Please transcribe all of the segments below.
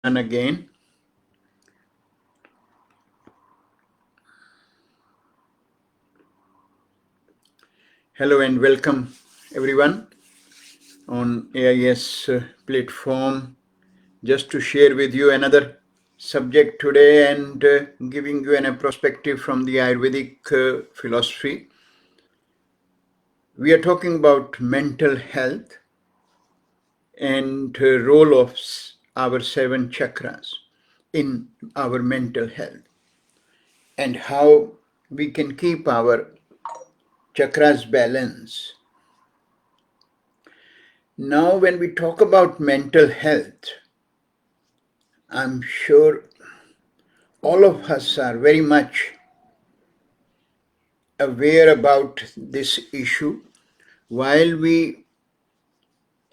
everyone again. Hello and welcome everyone on AIS platform just to share with you another subject today and giving you a perspective from the Ayurvedic philosophy. We are talking about mental health and role of our 7 chakras in our mental health and how we can keep our chakras balance. Now, when we talk about mental health, I'm sure all of us are very much aware about this issue. While we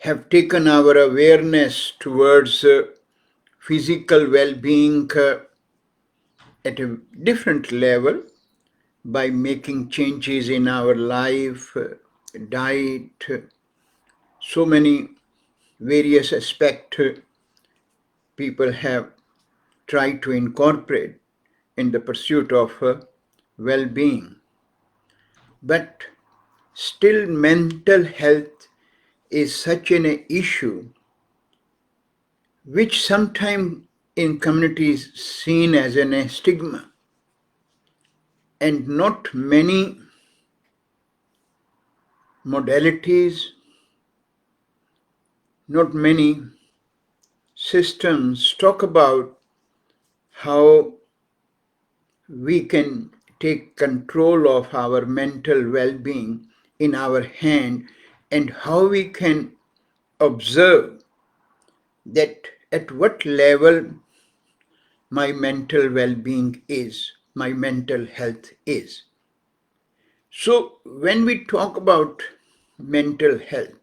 have taken our awareness towards physical well-being at a different level by making changes in our life, diet, so many various aspects people have tried to incorporate in the pursuit of well-being. But still, mental health is such an issue which sometimes in communities seen as a stigma, and not many modalities, not many systems talk about how we can take control of our mental well-being in our hand and how we can observe that at what level my mental well-being is, my mental health is. So when we talk about mental health,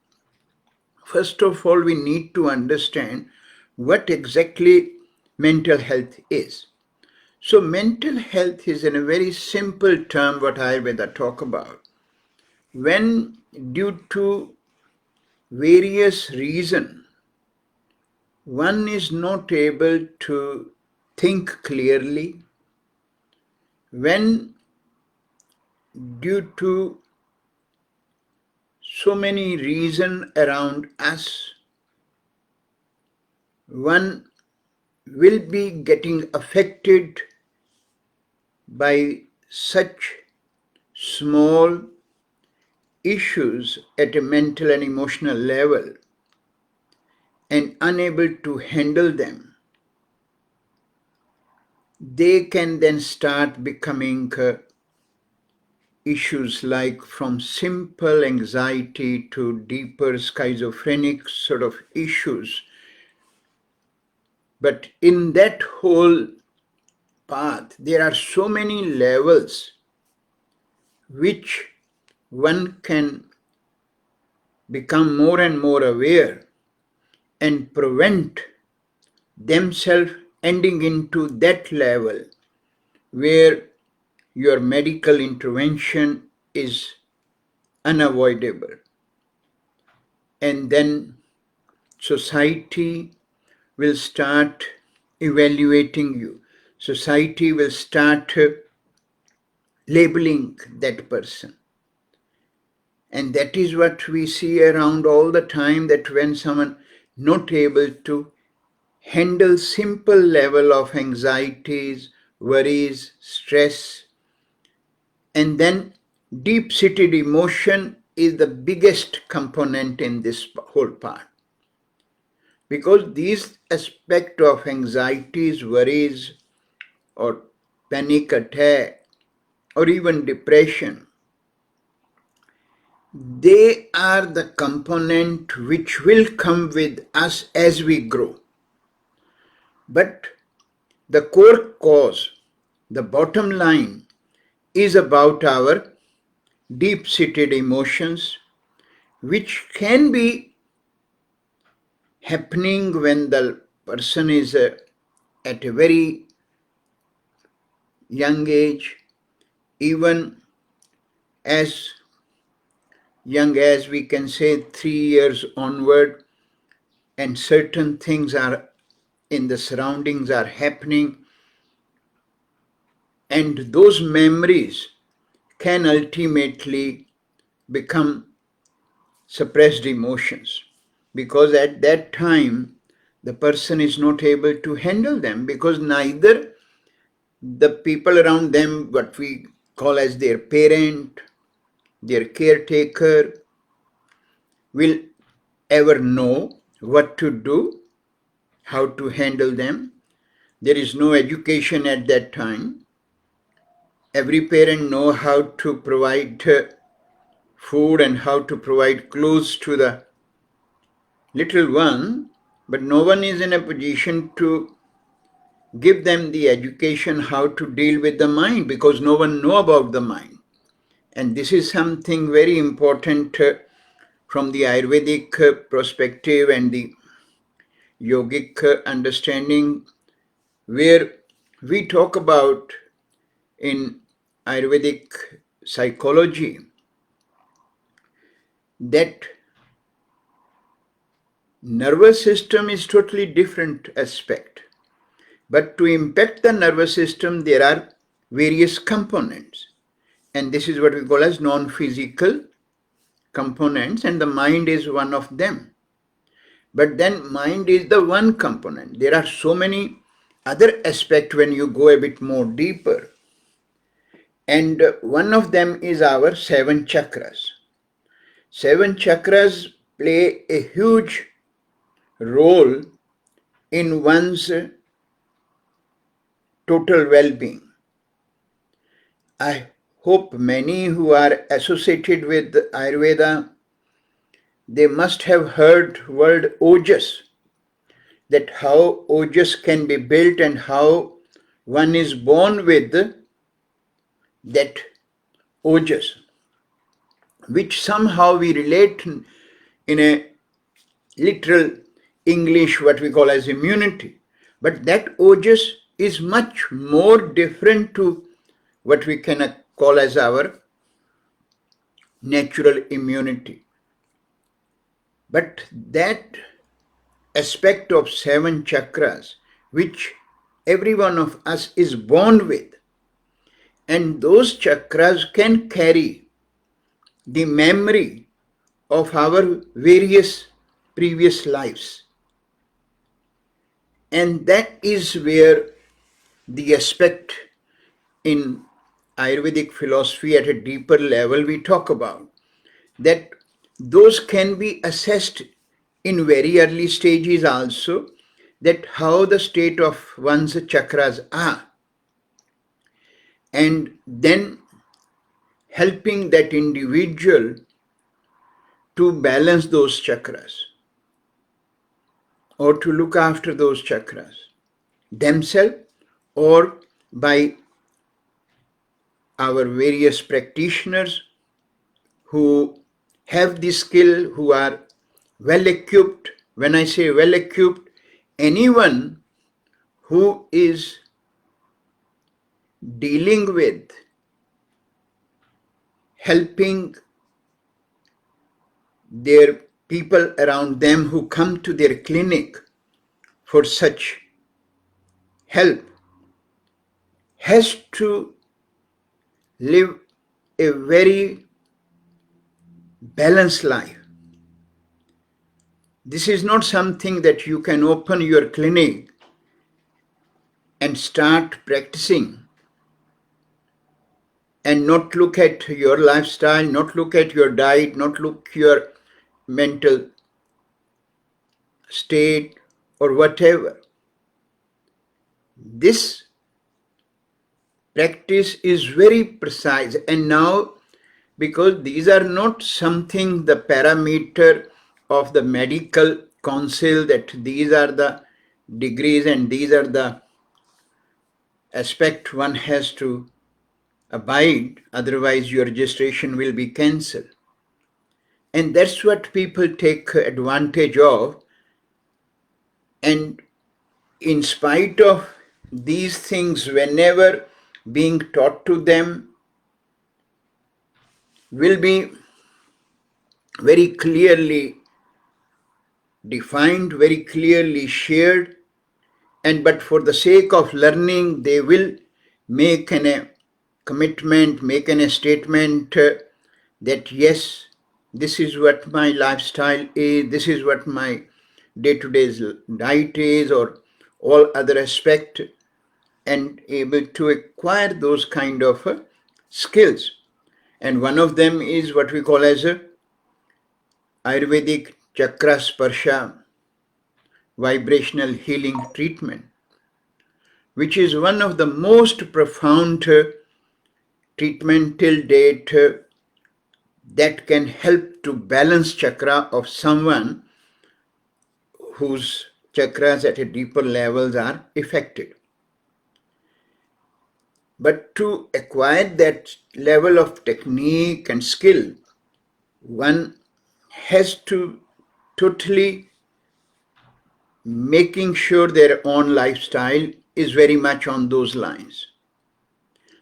first of all, we need to understand what exactly mental health is. So mental health is in a very simple term what Ayurveda talk about. When due to various reasons, one is not able to think clearly, when due to so many reasons around us, one will be getting affected by such small issues at a mental and emotional level and unable to handle them. They can then start becoming issues like from simple anxiety to deeper schizophrenic sort of issues. But in that whole path, there are so many levels which one can become more and more aware and prevent themselves ending into that level where your medical intervention is unavoidable. And then society will start evaluating you. Society will start labeling that person. And that is what we see around all the time, that when someone not able to handle simple level of anxieties, worries, stress, and then deep-seated emotion is the biggest component in this whole part. Because these aspects of anxieties, worries, or panic attack, or even depression, they are the component which will come with us as we grow. But the core cause, the bottom line, is about our deep-seated emotions, which can be happening when the person is at a very young age, even as young as we can say 3 years onward, and certain things are in the surroundings are happening, and those memories can ultimately become suppressed emotions, because at that time the person is not able to handle them, because neither the people around them, what we call as their parent, their caretaker, will ever know what to do, how to handle them. There is no education at that time. Every parent knows how to provide food and how to provide clothes to the little one, but no one is in a position to give them the education how to deal with the mind, because no one know about the mind. And this is something very important from the Ayurvedic perspective and the yogic understanding, where we talk about in Ayurvedic psychology that nervous system is totally different aspect. But to impact the nervous system, there are various components. And this is what we call as non-physical components, and the mind is one of them. But then mind is the one component. There are so many other aspects when you go a bit more deeper. And one of them is our 7 chakras. 7 chakras play a huge role in one's total well-being. I hope many who are associated with Ayurveda, they must have heard word ojas, that how ojas can be built and how one is born with that ojas, which somehow we relate in a literal English, what we call as immunity. But that ojas is much more different to what we can call as our natural immunity. But that aspect of 7 chakras, which every one of us is born with, and those chakras can carry the memory of our various previous lives. And that is where the aspect in Ayurvedic philosophy at a deeper level we talk about, that those can be assessed in very early stages also, that how the state of one's chakras are, and then helping that individual to balance those chakras or to look after those chakras themselves or by our various practitioners who have this skill, who are well equipped. When I say well equipped, anyone who is dealing with helping their people around them who come to their clinic for such help has to live a very balanced life. This is not something that you can open your clinic and start practicing and not look at your lifestyle, not look at your diet, not look at your mental state or whatever. This practice is very precise, and now because these are not something the parameter of the medical council, that these are the degrees and these are the aspect one has to abide, otherwise your registration will be cancelled. And that's what people take advantage of, and in spite of these things, whenever being taught to them, will be very clearly defined, very clearly shared, but for the sake of learning, they will make a commitment, make a statement that yes, this is what my lifestyle is, this is what my day-to-day diet is, or all other aspect, and able to acquire those kind of skills. And one of them is what we call as a Ayurvedic Chakra Sparsha vibrational healing treatment, which is one of the most profound treatment till date that can help to balance chakra of someone whose chakras at a deeper levels are affected. But to acquire that level of technique and skill, one has to totally making sure their own lifestyle is very much on those lines.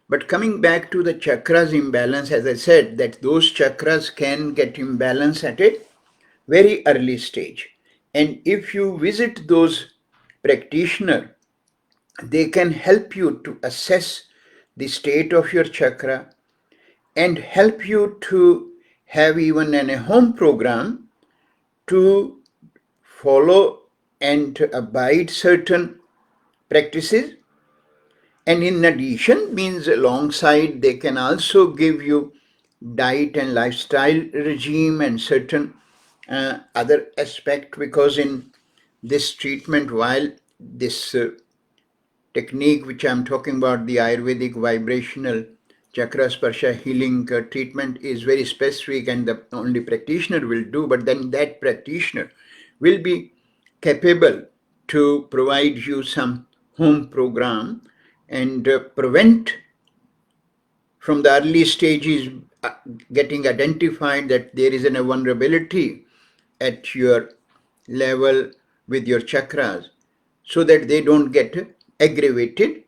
But coming back to the chakras imbalance, as I said, that those chakras can get imbalance at a very early stage. And if you visit those practitioners, they can help you to assess the state of your chakra and help you to have even a home program to follow and to abide certain practices. And in addition, means alongside, they can also give you diet and lifestyle regime and certain other aspect, because in this treatment, while this technique which I'm talking about, the Ayurvedic vibrational chakra sparsha healing treatment, is very specific and the only practitioner will do, but then that practitioner will be capable to provide you some home program and prevent from the early stages getting identified that there is a vulnerability at your level with your chakras, so that they don't get aggravated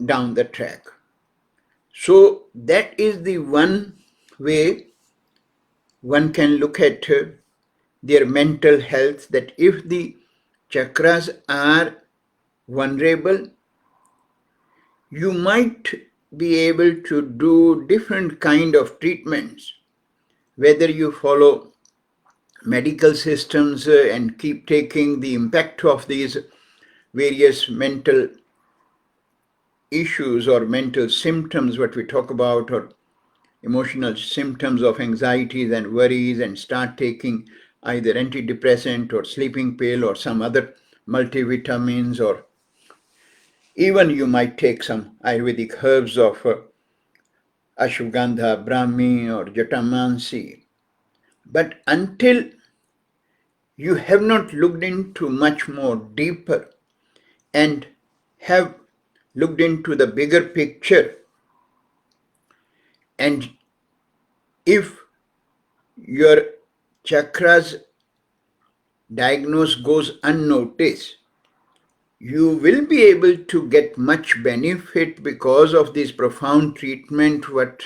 down the track. So that is the one way one can look at their mental health, that if the chakras are vulnerable, you might be able to do different kind of treatments, whether you follow medical systems and keep taking the impact of these various mental issues or mental symptoms, what we talk about, or emotional symptoms of anxieties and worries, and start taking either antidepressant or sleeping pill or some other multivitamins, or even you might take some Ayurvedic herbs of ashwagandha, brahmi, or jatamansi. But until you have not looked into much more deeper and have looked into the bigger picture, and if your chakras diagnosis goes unnoticed, you will be able to get much benefit because of this profound treatment what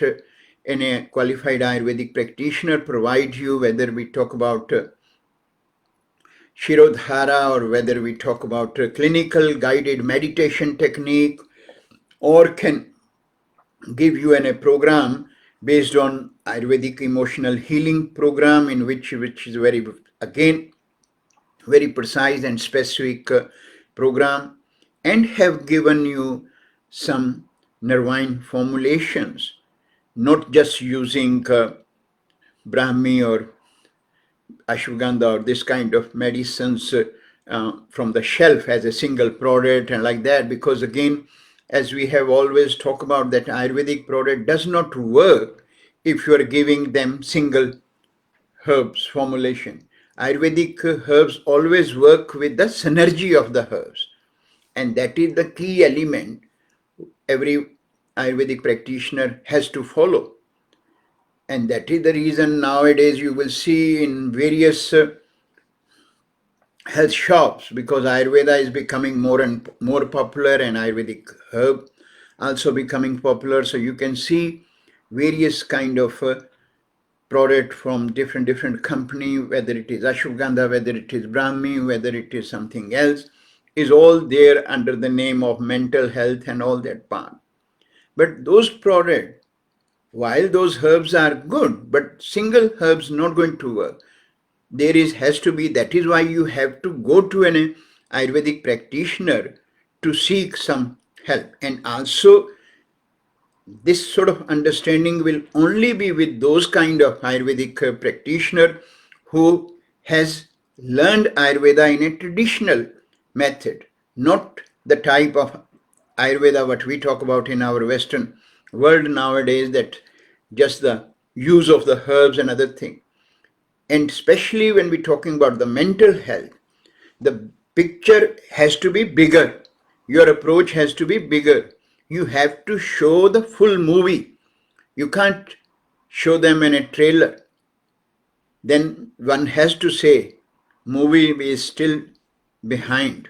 a qualified Ayurvedic practitioner provides you, whether we talk about Shirodhara, or whether we talk about clinical guided meditation technique, or can give you a program based on Ayurvedic emotional healing program, in which is very, again, very precise and specific program, and have given you some nervine formulations, not just using Brahmi or ashwagandha or this kind of medicines from the shelf as a single product and like that, because again, as we have always talked about, that Ayurvedic product does not work if you are giving them single herbs formulation. Ayurvedic herbs always work with the synergy of the herbs, and that is the key element every Ayurvedic practitioner has to follow. And that is the reason nowadays you will see in various health shops, because Ayurveda is becoming more and more popular, and Ayurvedic herb also becoming popular. So you can see various kind of product from different company, whether it is ashwagandha, whether it is brahmi, whether it is something else, is all there under the name of mental health and all that part. But those products, while those herbs are good, but single herbs not going to work. There has to be, that is why you have to go to an Ayurvedic practitioner to seek some help. And also this sort of understanding will only be with those kind of Ayurvedic practitioner who has learned Ayurveda in a traditional method, not the type of Ayurveda what we talk about in our Western world nowadays, that just the use of the herbs and other things. And especially when we're talking about the mental health, the picture has to be bigger. Your approach has to be bigger. You have to show the full movie. You can't show them in a trailer. Then one has to say, movie is still behind.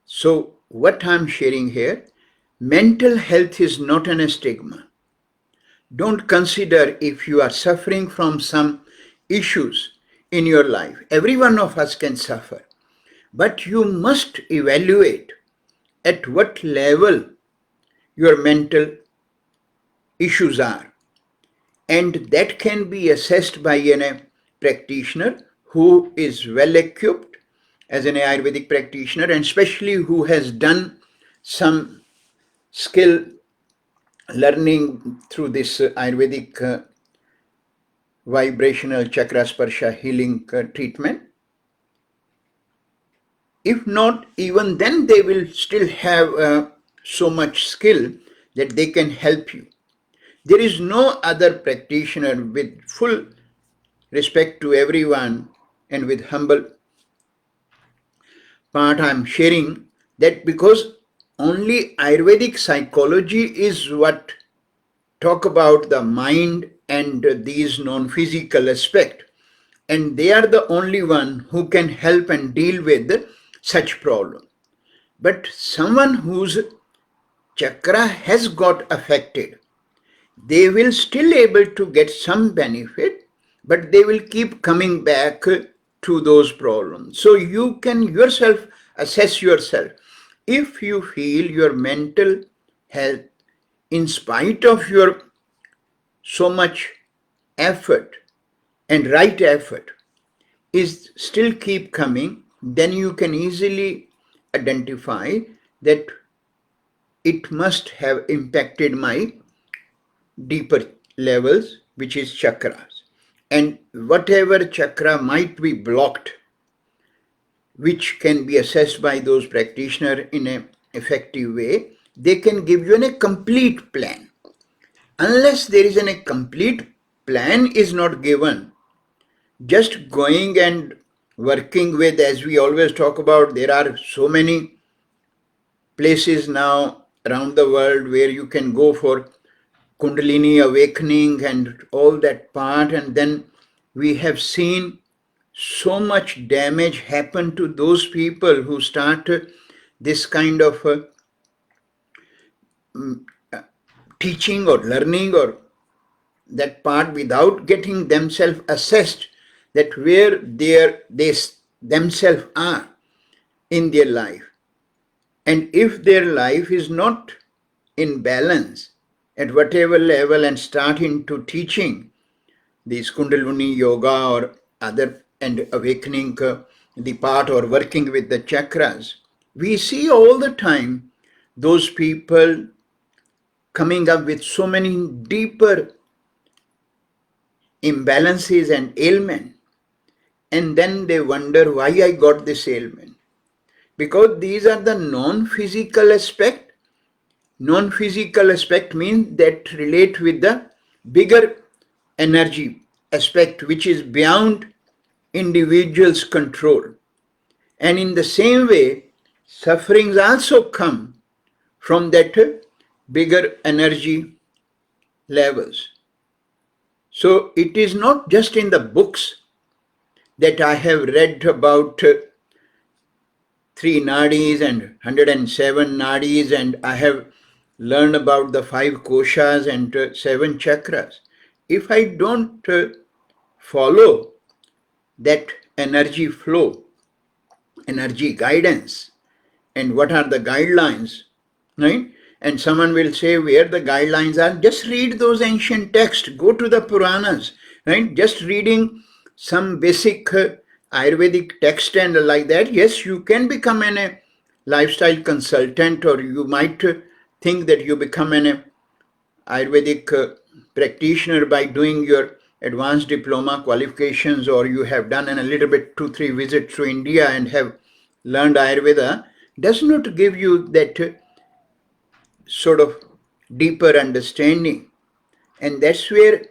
So what I'm sharing here, mental health is not an stigma. Don't consider if you are suffering from some issues in your life. Every one of us can suffer. But you must evaluate at what level your mental issues are. And that can be assessed by a practitioner who is well equipped as an Ayurvedic practitioner, and especially who has done some skill learning through this Ayurvedic vibrational chakra sparsha healing treatment. If not, even then they will still have so much skill that they can help you. There is no other practitioner, with full respect to everyone and with humble part I'm sharing, that because only Ayurvedic psychology is what talk about the mind and these non-physical aspect, and they are the only one who can help and deal with such problem. But someone whose chakra has got affected, they will still able to get some benefit, but they will keep coming back to those problems. So you can yourself assess yourself. If you feel your mental health, in spite of your so much effort and right effort, is still keep coming, then you can easily identify that it must have impacted my deeper levels, which is chakras. And whatever chakra might be blocked, which can be assessed by those practitioners in an effective way, they can give you a complete plan. Unless there is a complete plan is not given, just going and working with, as we always talk about, there are so many places now around the world where you can go for Kundalini awakening and all that part, and then we have seen so much damage happen to those people who start this kind of teaching or learning or that part without getting themselves assessed that where they themselves are in their life. And if their life is not in balance at whatever level and start into teaching this Kundalini yoga or other and awakening the part or working with the chakras, we see all the time those people coming up with so many deeper imbalances and ailment, and then they wonder why I got this ailment. Because these are the non-physical aspect. Non-physical aspect means that relate with the bigger energy aspect, which is beyond individual's control. And in the same way, sufferings also come from that bigger energy levels. So it is not just in the books that I have read about 3 nadis and 107 nadis, and I have learned about the 5 koshas and 7 chakras. If I don't follow that energy flow, energy guidance and what are the guidelines, right? And someone will say where the guidelines are. Just read those ancient texts, go to the Puranas, right? Just reading some basic Ayurvedic text and like that, yes, you can become a lifestyle consultant, or you might think that you become an Ayurvedic practitioner by doing your advanced diploma qualifications, or you have done a little bit 2-3 visits to India and have learned Ayurveda, does not give you that sort of deeper understanding. And that's where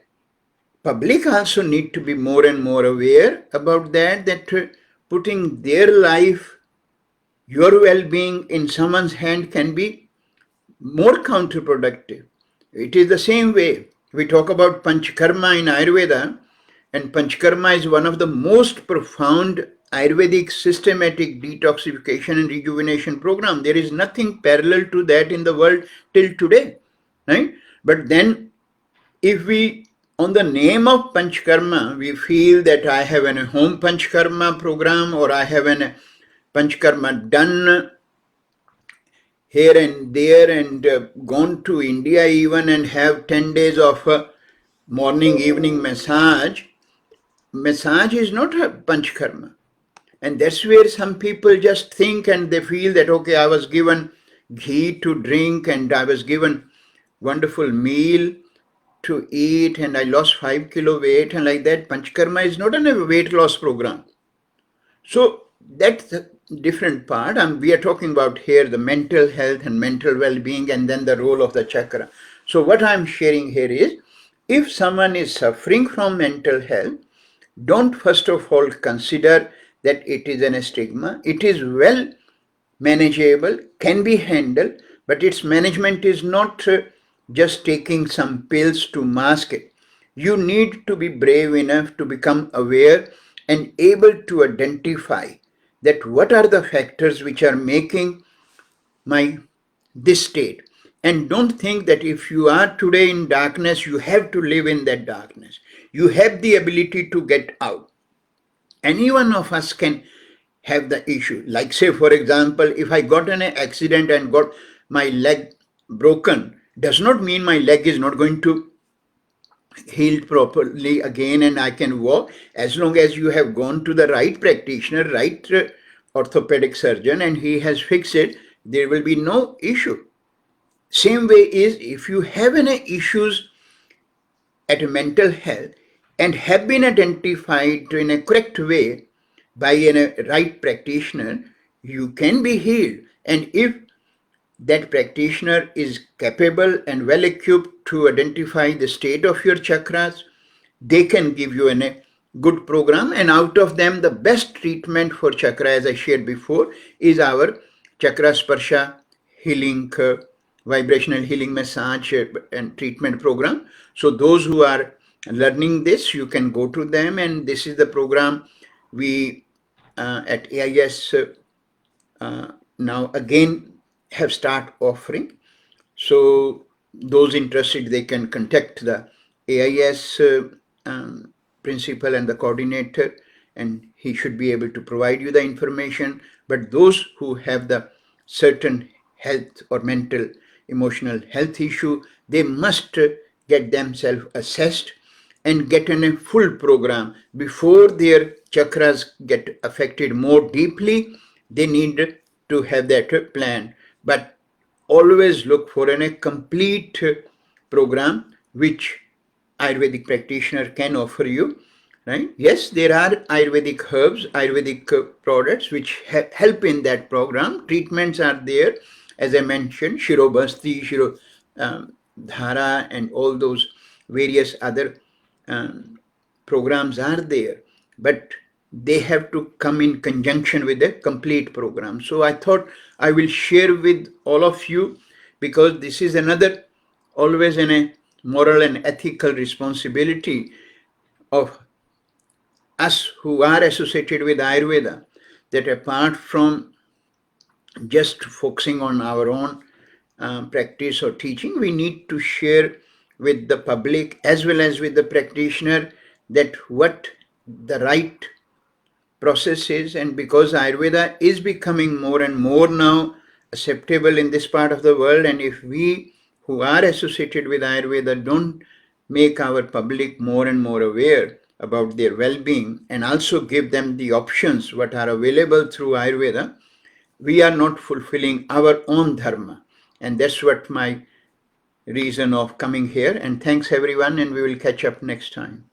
public also need to be more and more aware about that putting their life, your well-being in someone's hand can be more counterproductive. It is the same way we talk about Panchakarma in Ayurveda, and Panchakarma is one of the most profound Ayurvedic systematic detoxification and rejuvenation program. There is nothing parallel to that in the world till today, right? But then if we, on the name of Panchakarma, we feel that I have a home Panchakarma program, or I have a Panchakarma done here and there, and gone to India even and have 10 days of morning evening massage. Massage is not a Panchakarma. And that's where some people just think and they feel that, okay, I was given ghee to drink and I was given wonderful meal to eat and I lost 5 kilo weight, and like that. Panchakarma is not a weight loss program. So that's a different part. And we are talking about here the mental health and mental well-being, and then the role of the chakra. So what I'm sharing here is, if someone is suffering from mental health, don't first of all consider that it is a stigma. It is well manageable, can be handled, but its management is not just taking some pills to mask it. You need to be brave enough to become aware and able to identify that what are the factors which are making my this state. And don't think that if you are today in darkness, you have to live in that darkness. You have the ability to get out. Any one of us can have the issue. Like, say, for example, if I got in an accident and got my leg broken, does not mean my leg is not going to heal properly again and I can walk. As long as you have gone to the right practitioner, right orthopedic surgeon, and he has fixed it, there will be no issue. Same way is, if you have any issues at mental health and have been identified in a correct way by a right practitioner, you can be healed. And if that practitioner is capable and well equipped to identify the state of your chakras, they can give you a good program. And out of them, the best treatment for chakra, as I shared before, is our Chakra Sparsha healing, vibrational healing massage and treatment program. So those who are learning this, you can go to them, and this is the program we at AIS now again have start offering. So those interested, they can contact the AIS principal and the coordinator, and he should be able to provide you the information. But those who have the certain health or mental emotional health issue, they must get themselves assessed and get in a full program before their chakras get affected more deeply. They need to have that plan. But always look for a complete program which Ayurvedic practitioner can offer you, right? Yes, there are Ayurvedic herbs, Ayurvedic products which help in that program. Treatments are there, as I mentioned, Shirobhasti, Shiro Dhara, and all those various other programs are there. But they have to come in conjunction with a complete program. So I thought I will share with all of you, because this is another always a moral and ethical responsibility of us who are associated with Ayurveda, that apart from just focusing on our own practice or teaching, we need to share with the public as well as with the practitioner that what the right processes, and because Ayurveda is becoming more and more now acceptable in this part of the world, and if we who are associated with Ayurveda don't make our public more and more aware about their well-being and also give them the options what are available through Ayurveda, we are not fulfilling our own dharma. And that's what my reason of coming here. And thanks everyone, and we will catch up next time.